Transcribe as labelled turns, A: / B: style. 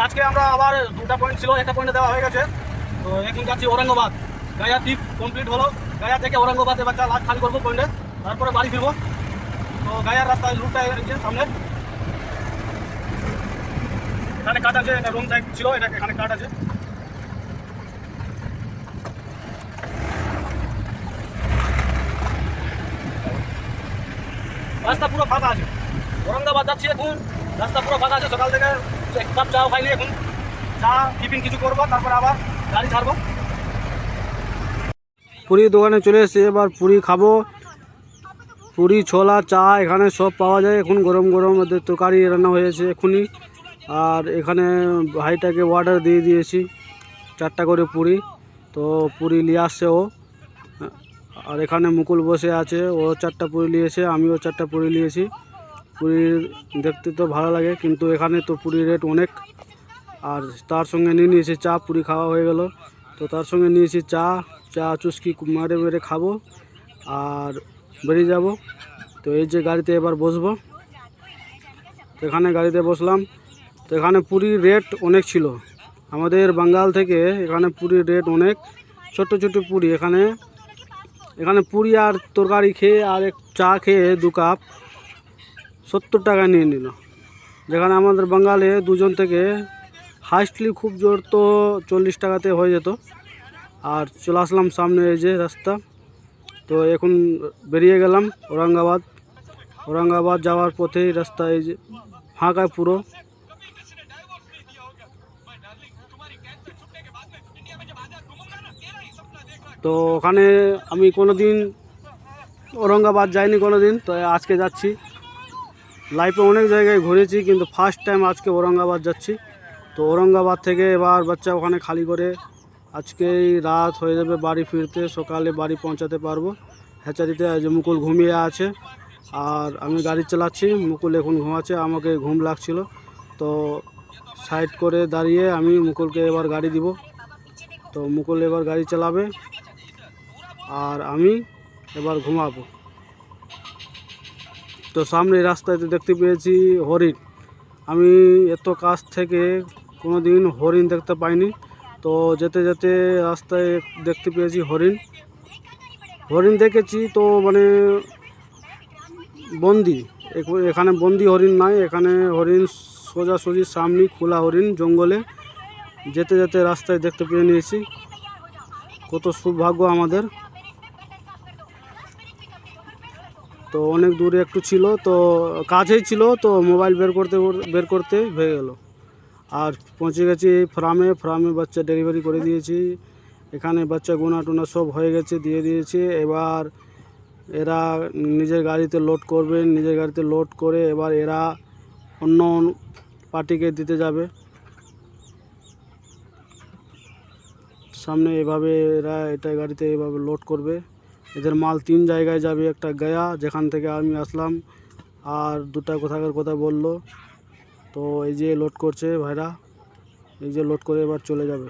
A: আজকে আমরা আবার দুটা পয়েন্ট ছিল, একটা পয়েন্টে দেওয়া হয়ে গেছে। তো এখন যাচ্ছি ঔরঙ্গাবাদ। গায়া ট্রিপ কমপ্লিট হলো। গায়া থেকে ঔরঙ্গাবাদ এবার লাস্ট খালি করবো পয়েন্টে, তারপরে বাড়ি ফিরবো। তো গায়ার রাস্তায় লুটটা এসেছে সামনে, এখানে কাট আছে, এটা রুম সাইড ছিল, এটা এখানে কাট আছে। রাস্তা পুরো ফাঁকা আছে, ঔরঙ্গাবাদ যাচ্ছি এখন। রাস্তা পুরো ফাঁকা আছে, সকাল থেকে এক কাপ চাও খাইনি, এখন চা টিফিন কিছু করবো, তারপরে আবার গাড়ি ছাড়বো।
B: পুরী দোকানে চলে এসেছে, এবার পুরি খাবো। পুরি, ছোলা, চা এখানে সব পাওয়া যায়। এখন গরম গরম ওদের তরকারি রান্না হয়েছে এখনই। আর এখানে ভাইটাকে অর্ডার দিয়ে দিয়েছি 4টা করে পুরি। তো পুরি নিয়ে আসছে ও। আর এখানে মুকুল বসে আছে, ও 4টা পুরি নিয়েছে, আমিও 4টা পুরি নিয়েছি। পুরি দেখতে তো ভালো লাগে, কিন্তু এখানে তো পুরির রেট অনেক। আর তার সঙ্গে নিয়ে নিয়েছি চা, পুরি খাওয়া হয়ে গেল। তো তার সঙ্গে নিয়েছি চা চুস্কি মেরে মেরে খাবো আর বেরিয়ে যাব। তো এই যে গাড়িতে এবার বসবো, তো এখানে গাড়িতে বসলাম। তো এখানে পুরীর রেট অনেক ছিল, আমাদের বাঙ্গাল থেকে এখানে পুরীর রেট অনেক। ছোট ছোট পুরি, এখানে পুরি আর তরকারি খেয়ে আর এক চা খেয়ে 2 কাপ 70 টাকা নিয়ে নিল। যেখানে আমাদের বাঙ্গালে দুজন থেকে হাইস্টলি খুব জোর তো 40 টাকাতে হয়ে যেত। আর চলে আসলাম সামনে, এই যে রাস্তা। তো এখন বেরিয়ে গেলাম ঔরঙ্গাবাদ যাওয়ার পথেই রাস্তা, এই যে ফাঁকা পুরো। তো ওখানে আমি কোনোদিন ঔরঙ্গাবাদ যাইনি কোনোদিন, তো আজকে যাচ্ছি। লাইফে অনেক জায়গায় ঘুরেছি, কিন্তু ফার্স্ট টাইম আজকে ঔরঙ্গাবাদ যাচ্ছি। তো ঔরঙ্গাবাদ থেকে এবার বাচ্চা ওখানে খালি করে আজকেই রাত হয়ে যাবে বাড়ি ফিরতে, সকালে বাড়ি পৌঁছাতে পারবো হ্যাচারিতে। যে মুকুল ঘুমিয়ে আছে আর আমি গাড়ি চালাচ্ছি, মুকুল এখন ঘুমাচ্ছে, আমাকে ঘুম লাগছিল। তো সাইড করে দাঁড়িয়ে আমি মুকুলকে এবার গাড়ি দিব। তো মুকুল এবার গাড়ি চালাবে আর আমি এবার ঘুমাবো। তো সামনে রাস্তায় দেখতে পেয়েছি হরিণ। আমি এত কাছ থেকে কোনো দিন হরিণ দেখতে পাইনি। তো যেতে যেতে রাস্তায় দেখতে পেয়েছি হরিণ দেখেছি। তো মানে বন্দি, এখানে বন্দি হরিণ নাই, এখানে হরিণ সোজাসুজি সামনে খোলা হরিণ জঙ্গলে। যেতে যেতে রাস্তায় দেখতে পেয়ে নিয়েছি, কত সৌভাগ্য আমাদের। তো অনেক দূরে একটু ছিল, তো কাছেই ছিল, তো মোবাইল বের করতে হয়ে গেল। আর পৌঁছে গেছি ফার্মে বাচ্চা ডেলিভারি করে দিয়েছি। এখানে বাচ্চা গোনা টোনা সব হয়ে গেছে, দিয়ে দিয়েছি। এবার এরা নিজের গাড়িতে লোড করবে, নিজের গাড়িতে লোড করে এবার এরা অন্য পার্টিকে দিতে যাবে। সামনে এভাবে এরা এটা গাড়িতে এভাবে লোড করবে। এদের মাল 3 জায়গায় যাবে, একটা গয়া যেখান থেকে আমি আসলাম, আর 2টা কোথাকার কথা বললো। তো এই যে লোড করছে ভাইরা, এই যে লোড করে এবার চলে যাবে।